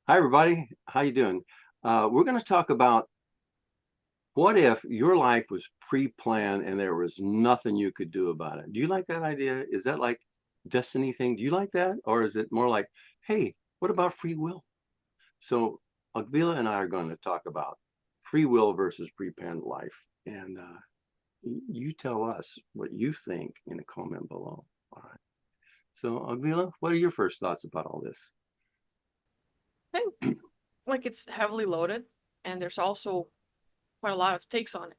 Hi, everybody. How you doing? We're going to talk about what if your life was pre-planned and there was nothing you could do about it. Do you like that idea? Is that like destiny thing? Do you like that? Or is it more like, hey, what about free will? So Agvila and I are going to talk about free will versus pre-planned life. And you tell us what you think in a comment below. All right. So Agvila, what are your first thoughts about all this? I think like it's heavily loaded, and there's also quite a lot of takes on it.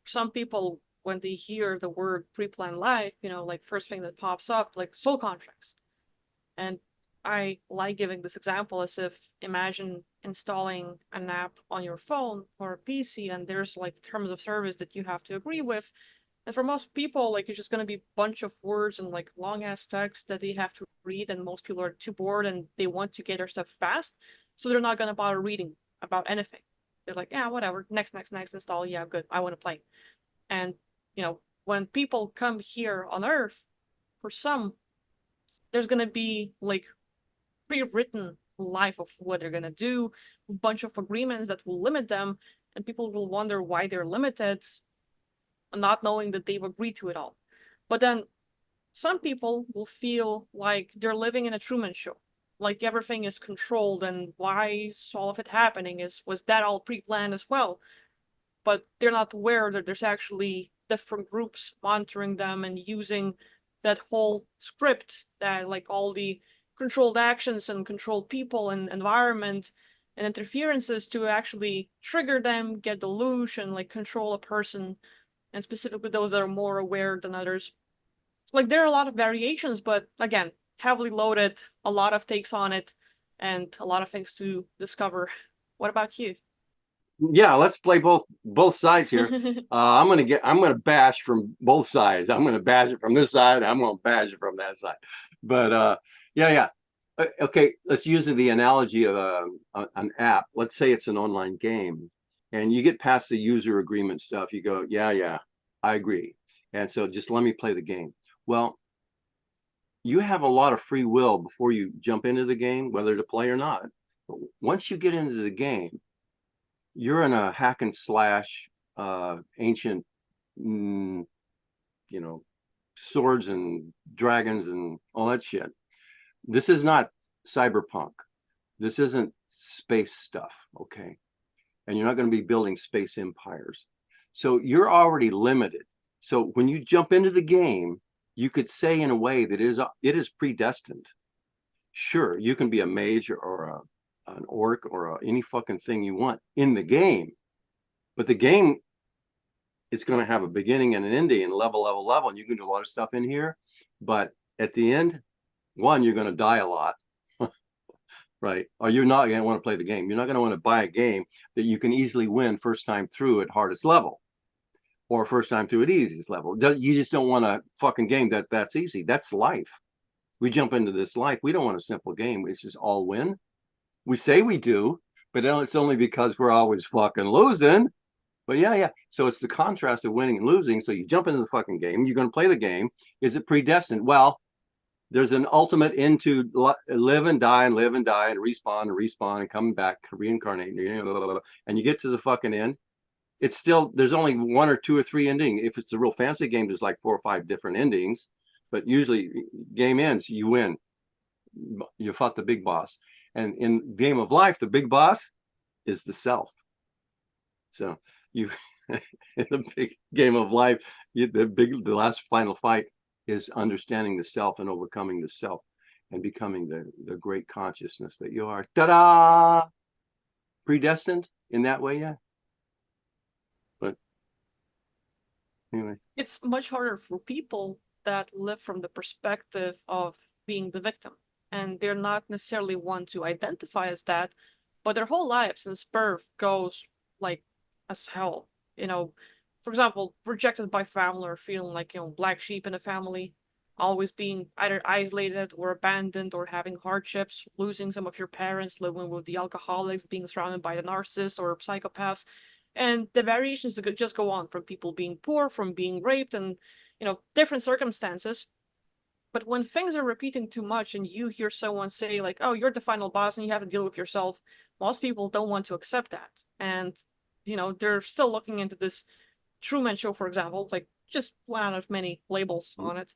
Some people, when they hear the word pre-planned life, like first thing that pops up, like soul contracts. And I like giving this example as if imagine installing an app on your phone or a PC, and there's like terms of service that you have to agree with. And for most people, like it's just gonna be a bunch of words and like long ass text that they have to read, and most people are too bored and they want to get their stuff fast, so they're not gonna bother reading about anything. They're like, yeah, whatever, next, next, next, install. Yeah, good. I want to play. And when people come here on Earth, for some, there's gonna be like pre-written life of what they're gonna do, a bunch of agreements that will limit them, and people will wonder why they're limited, not knowing that they've agreed to it all. But then some people will feel like they're living in a Truman Show, like everything is controlled, and why is all of it happening? Was that all pre-planned as well? But they're not aware that there's actually different groups monitoring them and using that whole script, that like all the controlled actions and controlled people and environment and interferences to actually trigger them, get delusion, like control a person, and specifically those that are more aware than others. Like there are a lot of variations, but again, heavily loaded, a lot of takes on it, and a lot of things to discover. What about you? Yeah, let's play both sides here. I'm gonna bash from both sides. I'm gonna bash it from this side. I'm gonna bash it from that side. But yeah, yeah. Okay, let's use the analogy of an app. Let's say it's an online game, and you get past the user agreement stuff. You go, yeah, yeah, I agree. And so just let me play the game. Well, you have a lot of free will before you jump into the game, whether to play or not. But once you get into the game, you're in a hack and slash ancient mm, you know swords and dragons and all that shit. This is not cyberpunk. This isn't space stuff. Okay. And you're not going to be building space empires, so you're already limited. So when you jump into the game, you could say in a way that it is predestined. Sure, you can be a mage or an orc or any fucking thing you want in the game, but the game, it's going to have a beginning and an ending and level, and you can do a lot of stuff in here. But at the end, one, you're going to die a lot, right? Or you're not going to want to play the game. You're not going to want to buy a game that you can easily win first time through at hardest level or first time through at easiest level. You just don't want a fucking game that's easy. That's life. We jump into this life. We don't want a simple game. It's just all win. We say we do, but it's only because we're always fucking losing. But yeah, yeah. So it's the contrast of winning and losing. So you jump into the fucking game. You're going to play the game. Is it predestined? Well, there's an ultimate into live and die and live and die and respawn and coming back, reincarnate, and you get to the fucking end. It's still, there's only one or two or three ending. If it's a real fancy game, there's like 4 or 5 different endings. But usually, game ends, you win. You fought the big boss. And in game of life, the big boss is the self. So you in the big game of life, the last final fight is understanding the self and overcoming the self and becoming the great consciousness that you are. Ta-da! Predestined in that way, yeah. But anyway. It's much harder for people that live from the perspective of being the victim. And they're not necessarily one to identify as that, but their whole life since birth goes like as hell. You know, for example, rejected by family or feeling like, black sheep in the family, always being either isolated or abandoned or having hardships, losing some of your parents, living with the alcoholics, being surrounded by the narcissists or psychopaths, and the variations just go on from people being poor, from being raped, and different circumstances. But when things are repeating too much and you hear someone say like, "Oh, you're the final boss and you have to deal with yourself," most people don't want to accept that. And they're still looking into this Truman Show, for example, like just one out of many labels on it.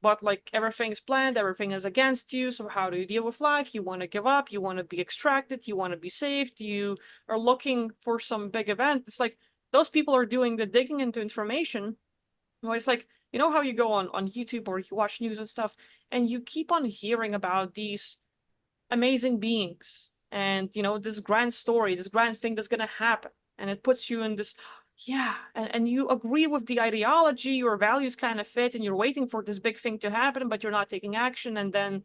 But like everything is planned, everything is against you. So how do you deal with life? You want to give up, you want to be extracted, you want to be saved, you are looking for some big event. It's like those people are doing the digging into information. Well, it's like, how you go on YouTube or you watch news and stuff, and you keep on hearing about these amazing beings and this grand story, this grand thing that's gonna happen, and it puts you in this, yeah, and you agree with the ideology, your values kind of fit, and you're waiting for this big thing to happen, but you're not taking action, and then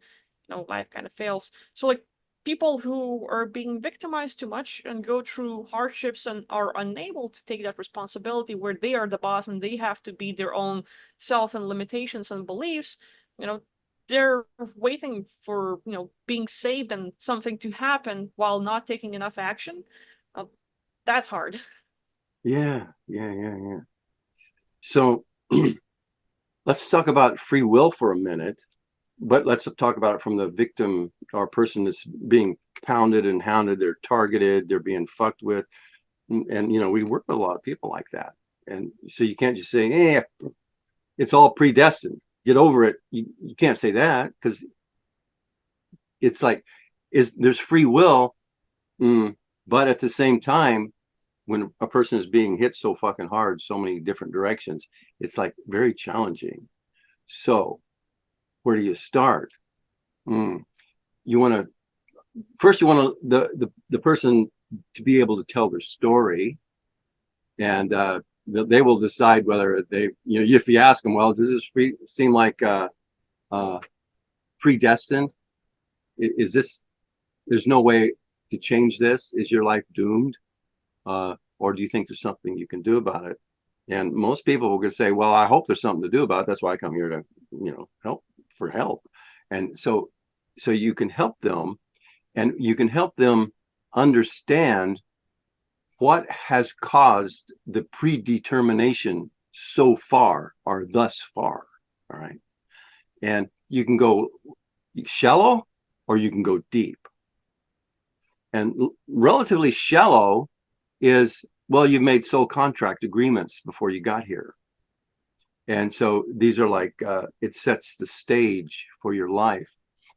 life kind of fails. So like people who are being victimized too much and go through hardships and are unable to take that responsibility where they are the boss and they have to be their own self and limitations and beliefs, you know they're waiting for being saved and something to happen while not taking enough action. uh, that's hard. Yeah, yeah, yeah, yeah. So let's talk about free will for a minute, but let's talk about it from the victim or person that's being pounded and hounded. They're targeted, they're being fucked with. And we work with a lot of people like that. And so you can't just say, it's all predestined. Get over it. You can't say that because it's like, there's free will. But at the same time, when a person is being hit so fucking hard, so many different directions, it's like very challenging. So where do you start? You want to first you want to the person to be able to tell their story, and they will decide whether they if you ask them, well, does this seem like uh, predestined? Is this there's no way to change this? Is your life doomed? Or do you think there's something you can do about it? And most people will say, well, I hope there's something to do about it. That's why I come here to help for help. And so you can help them, and you can help them understand what has caused the predetermination so far or thus far. All right. And you can go shallow or you can go deep. And relatively shallow is, well, you've made soul contract agreements before you got here. And so these are like, it sets the stage for your life.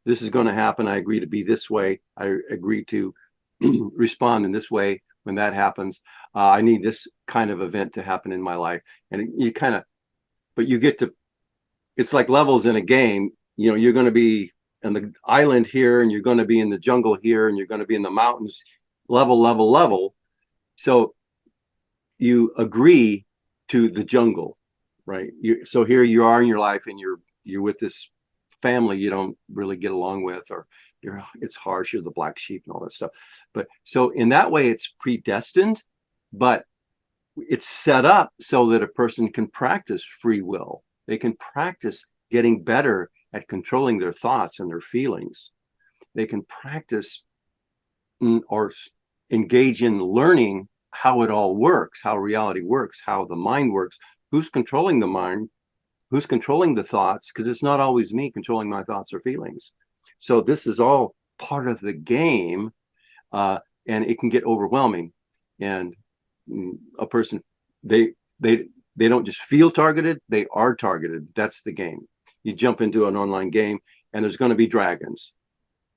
This is going to happen. I agree to be this way. I agree to respond in this way when that happens. I need this kind of event to happen in my life. And you kind of, but you get to, it's like levels in a game. You're going to be in the island here, and you're going to be in the jungle here, and you're going to be in the mountains, level. So you agree to the jungle, right? So here you are in your life, and you're with this family you don't really get along with, or it's harsh, you're the black sheep and all that stuff. But so in that way, it's predestined, but it's set up so that a person can practice free will. They can practice getting better at controlling their thoughts and their feelings. They can practice or engage in learning how it all works, how reality works, how the mind works, who's controlling the mind, who's controlling the thoughts, because it's not always me controlling my thoughts or feelings. So this is all part of the game, and it can get overwhelming. And a person, they they they don't just feel targeted, they are targeted. That's the game. You jump into an online game, and there's going to be dragons.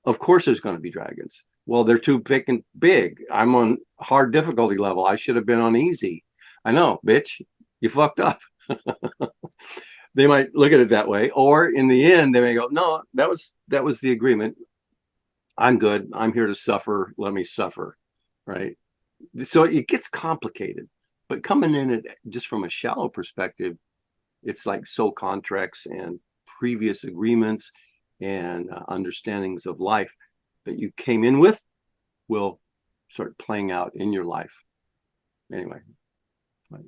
Of course there's going to be dragons. Well, they're too big. I'm on hard difficulty level. I should have been on easy. I know, bitch, you fucked up. They might look at it that way, or in the end they may go, no, that was the agreement. I'm good. I'm here to suffer. Let me suffer. Right. So it gets complicated. But coming in it just from a shallow perspective, it's like soul contracts and previous agreements and understandings of life that you came in with will start playing out in your life. Anyway. Right.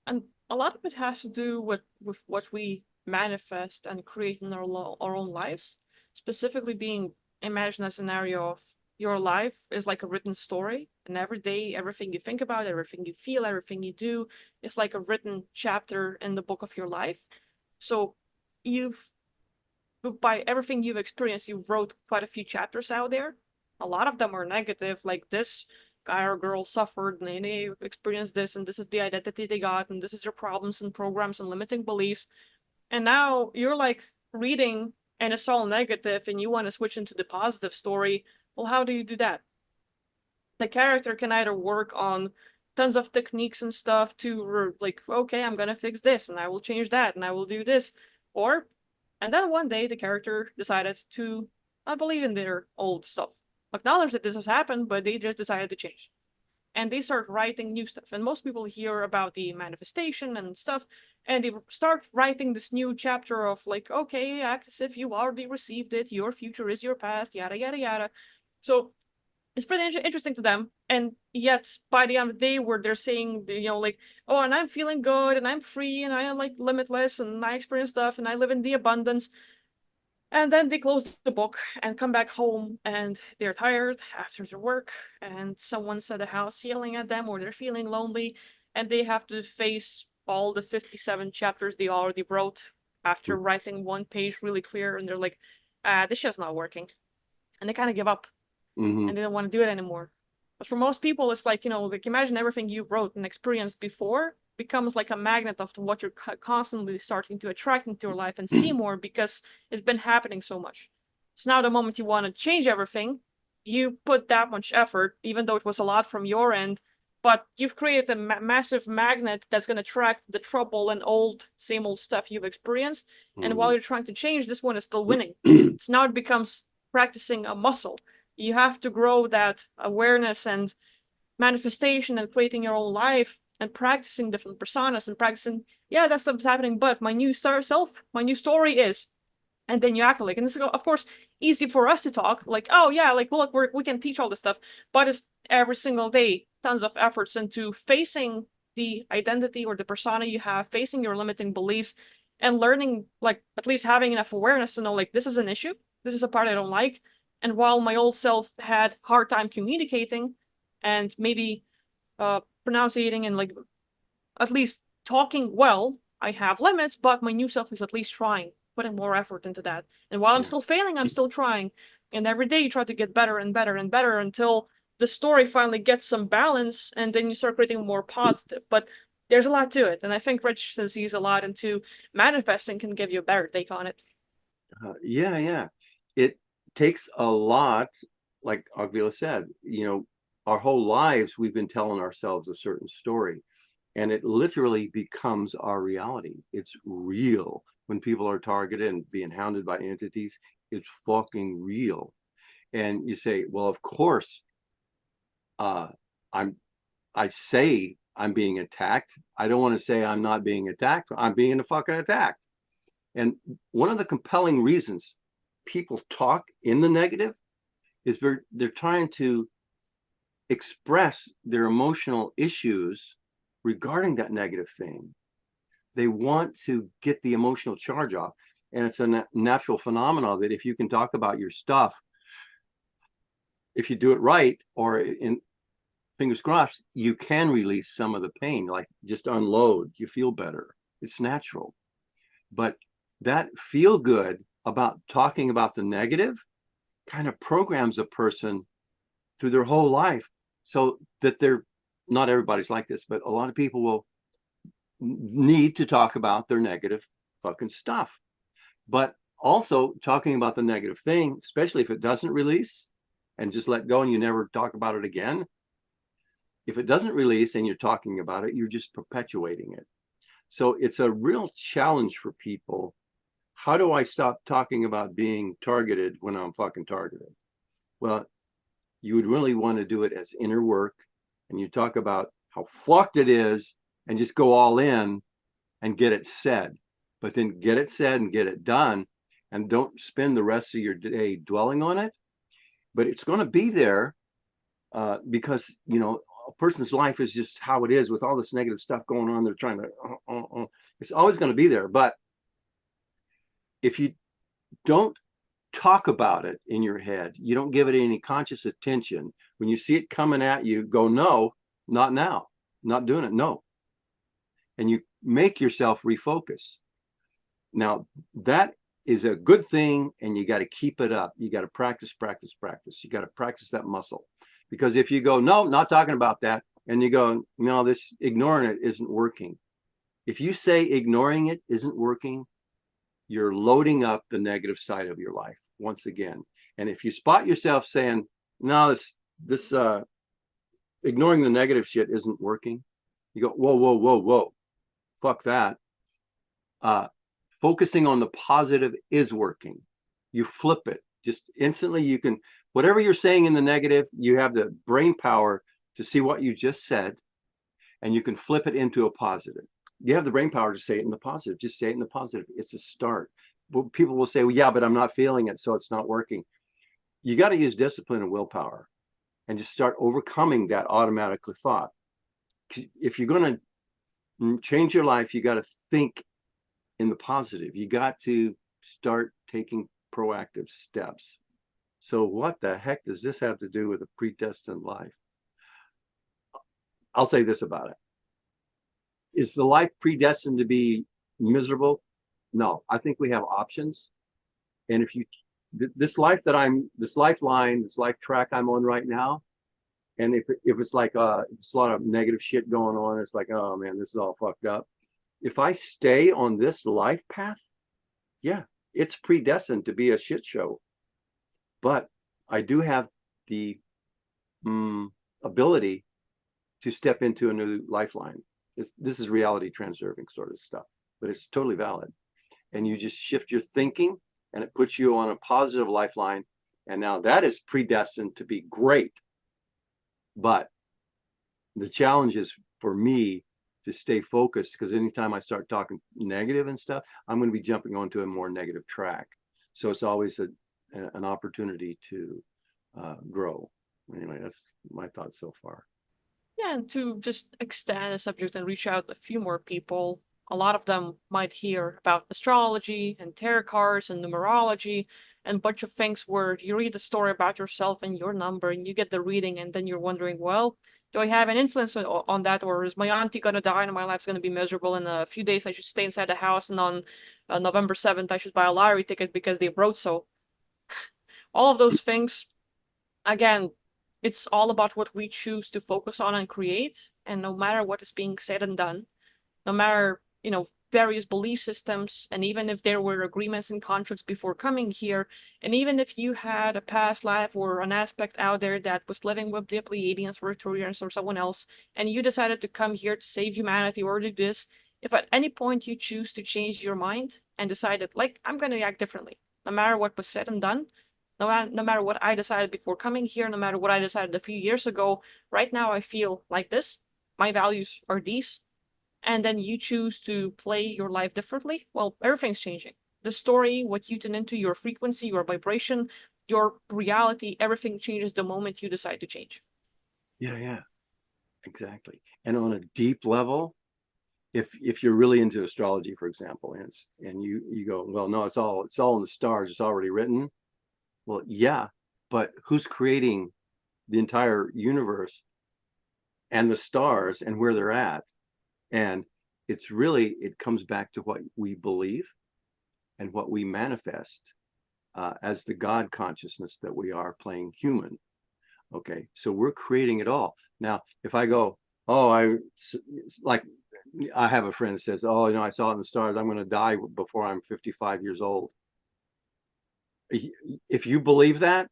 And a lot of it has to do with what we manifest and create in our own lives. Specifically, being imagine a scenario of your life is like a written story, and every day, everything you think about, everything you feel, everything you do is like a written chapter in the book of your life. So you've by everything you've experienced, you wrote quite a few chapters out there. A lot of them are negative, like this guy or girl suffered and they experienced this, and this is the identity they got, and this is their problems and programs and limiting beliefs. And now you're like reading and it's all negative and you want to switch into the positive story. Well, how do you do that? The character can either work on tons of techniques and stuff to like, okay, I'm gonna fix this and I will change that and I will do this. Or, and then one day the character decided to not believe in their old stuff. Acknowledge that this has happened, but they just decided to change. And they start writing new stuff. And most people hear about the manifestation and stuff, and they start writing this new chapter of like, okay, act as if you already received it, your future is your past, yada yada yada. So it's pretty interesting to them, and yet by the end of the day where they're saying, like, oh, and I'm feeling good and I'm free and I am like limitless and I experience stuff and I live in the abundance, and then they close the book and come back home and they're tired after their work and someone's at the house yelling at them, or they're feeling lonely and they have to face all the 57 chapters they already wrote after writing one page really clear, and they're like, this shit's not working, and they kind of give up Mm-hmm. and they don't want to do it anymore. But for most people, it's like, like imagine everything you wrote and experienced before becomes like a magnet of what you're constantly starting to attract into your life and see more because it's been happening so much. So now the moment you want to change everything, you put that much effort, even though it was a lot from your end, but you've created a massive magnet that's going to attract the trouble and same old stuff you've experienced. And while you're trying to change, this one is still winning. So now it becomes practicing a muscle. You have to grow that awareness and manifestation and creating your own life and practicing different personas and practicing, yeah, that stuff's happening, but my new self, my new story is, and then you act like, and this is of course easy for us to talk like, oh yeah, like, look, we can teach all this stuff, but it's every single day tons of efforts into facing the identity or the persona you have, facing your limiting beliefs, and learning, like, at least having enough awareness to know, like, this is an issue, this is a part I don't like, and while my old self had hard time communicating and maybe pronouncing and like at least talking well, I have limits, but my new self is at least trying, putting more effort into that. And while I'm still failing, I'm still trying. And every day you try to get better and better and better until the story finally gets some balance, and then you start creating more positive. But there's a lot to it. And I think Rich, since he's a lot into manifesting, can give you a better take on it. Yeah. It takes a lot, like Agvila said, our whole lives we've been telling ourselves a certain story, and it literally becomes our reality. It's real. When people are targeted and being hounded by entities, it's fucking real. And you say, well, of course, uh, I say I'm being attacked. I don't want to say I'm not being attacked. I'm being fucking attacked. And one of the compelling reasons people talk in the negative is they're trying to express their emotional issues regarding that negative thing. They want to get the emotional charge off. And it's a natural phenomenon that if you can talk about your stuff, if you do it right, or in fingers crossed, you can release some of the pain, like just unload, you feel better. It's natural. But that feel good about talking about the negative kind of programs a person through their whole life, so that they're not everybody's like this, but a lot of people will need to talk about their negative fucking stuff. But also talking about the negative thing, especially if it doesn't release and just let go and you never talk about it again. If it doesn't release and you're talking about it, you're just perpetuating it. So it's a real challenge for people. How do I stop talking about being targeted when I'm fucking targeted? Well, you would really want to do it as inner work, and you talk about how fucked it is and just go all in and get it said. But then get it said and get it done, and don't spend the rest of your day dwelling on it. But it's going to be there, because a person's life is just how it is with all this negative stuff going on. They're trying to it's always going to be there. But if you don't talk about it in your head, you don't give it any conscious attention, when you see it coming at you, go, no, not now, not doing it, no. And you make yourself refocus. Now that is a good thing, and you got to keep it up. You got to practice, practice, practice. You got to practice that muscle. Because if you go, no, not talking about that, and you go, no, this ignoring it isn't working. If you say ignoring it isn't working, you're loading up the negative side of your life once again. And if you spot yourself saying, no, this ignoring the negative shit isn't working, you go, whoa, whoa, whoa, whoa, fuck that. Focusing on the positive is working. You flip it just instantly. You can, whatever you're saying in the negative, you have the brain power to see what you just said, and you can flip it into a positive. You have the brain power to say it in the positive. Just say it in the positive. It's a start. But people will say, well, yeah, but I'm not feeling it, so it's not working. You got to use discipline and willpower and just start overcoming that automatic thought. If you're going to change your life, you got to think in the positive. You got to start taking proactive steps. So what the heck does this have to do with a predestined life? I'll say this about it. Is the life predestined to be miserable? No, I think we have options. And if you, this life that this lifeline, this life track I'm on right now, and if it's like it's a lot of negative shit going on, it's like, oh man, this is all fucked up. If I stay on this life path, yeah, it's predestined to be a shit show. But I do have the ability to step into a new lifeline. This is reality transerving sort of stuff, but it's totally valid. And you just shift your thinking, and it puts you on a positive lifeline. And now that is predestined to be great. But the challenge is for me to stay focused, because anytime I start talking negative and stuff, I'm going to be jumping onto a more negative track. So it's always an opportunity to grow. Anyway, that's my thoughts so far. Yeah, and to just extend the subject and reach out a few more people, a lot of them might hear about astrology and tarot cards and numerology and a bunch of things where you read the story about yourself and your number and you get the reading, and then you're wondering, well, do I have an influence on that, or is my auntie gonna die and my life's gonna be miserable in a few days? I should stay inside the house, and on November 7th I should buy a lottery ticket because they wrote so. All of those things, again, it's all about what we choose to focus on and create. And no matter what is being said and done, no matter, various belief systems, and even if there were agreements and contracts before coming here, and even if you had a past life or an aspect out there that was living with the Pleiadians or Arcturians or someone else, and you decided to come here to save humanity or do this, if at any point you choose to change your mind and decided, like, I'm going to act differently, no matter what was said and done, no matter what I decided before coming here, no matter what I decided a few years ago, right now I feel like this, my values are these, and then you choose to play your life differently, well, everything's changing. The story, what you tune into, your frequency, your vibration, your reality, everything changes the moment you decide to change. Yeah, exactly. And on a deep level, if you're really into astrology, for example, and you go, well, no, it's all in the stars, it's already written. Well, yeah, but who's creating the entire universe and the stars and where they're at? And it comes back to what we believe and what we manifest as the God consciousness that we are playing human. Okay, so we're creating it all. Now, if I go, oh, like I have a friend that says, oh, I saw it in the stars, I'm going to die before I'm 55 years old. If you believe that,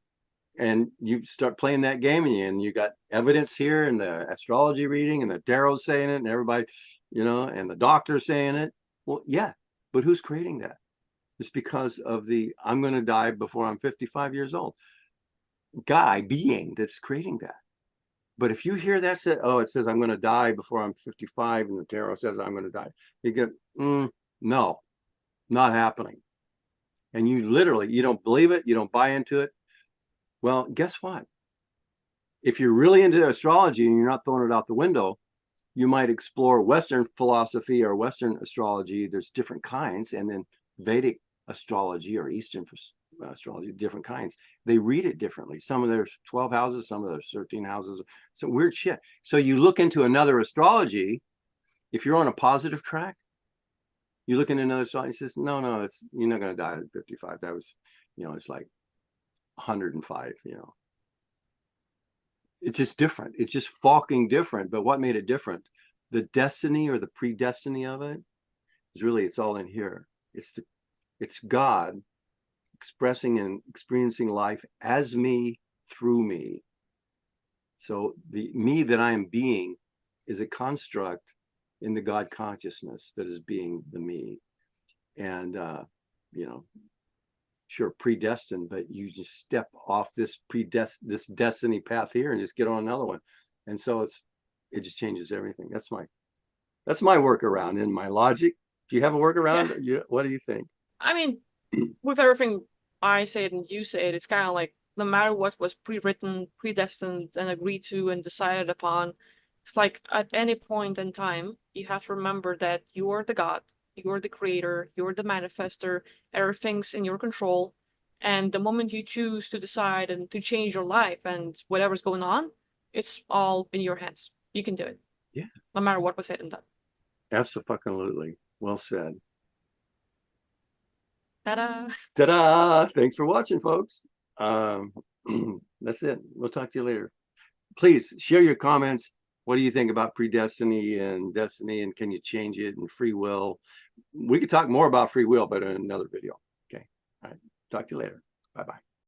and you start playing that game, and you got evidence here, and the astrology reading, and the tarot saying it, and everybody, and the doctor saying it, well, yeah, but who's creating that? It's because of the I'm going to die before I'm 55 years old being that's creating that. But if you hear that said, oh, it says I'm going to die before I'm 55, and the tarot says I'm going to die, you get, no, not happening. And you don't believe it, you don't buy into it. Well, guess what? If you're really into astrology and you're not throwing it out the window, you might explore Western philosophy or Western astrology. There's different kinds, and then Vedic astrology or Eastern astrology, different kinds. They read it differently. Some of there's 12 houses, some of there's 13 houses. So weird shit. So you look into another astrology, if you're on a positive track, You look in another spot, he says, no, it's, you're not going to die at 55. That was, it's like 105, It's just different. It's just fucking different. But what made it different? The destiny or the predestiny of it is really, it's all in here. It's God expressing and experiencing life as me through me. So the me that I am being is a construct in the God consciousness that is being the me. And you know, sure, predestined, but you just step off this destiny path here and just get on another one. And so it just changes everything. That's my workaround in my logic. Do you have a Yeah. workaround? What do you think? I mean, with everything I say it and you say it, it's kind of like no matter what was pre-written, predestined, and agreed to and decided upon, it's like at any point in time, you have to remember that you are the God, you're the creator, you're the manifester, everything's in your control. And the moment you choose to decide and to change your life and whatever's going on, it's all in your hands. You can do it, Yeah, no matter what was said and done. absolutely. Well said. Ta-da! Ta-da! Thanks for watching, folks. Um, that's it. We'll talk to you later. Please share your comments. What do you think about predestiny and destiny, and can you change it, and free will? We could talk more about free will, but in another video. Okay. All right. Talk to you later. Bye-bye.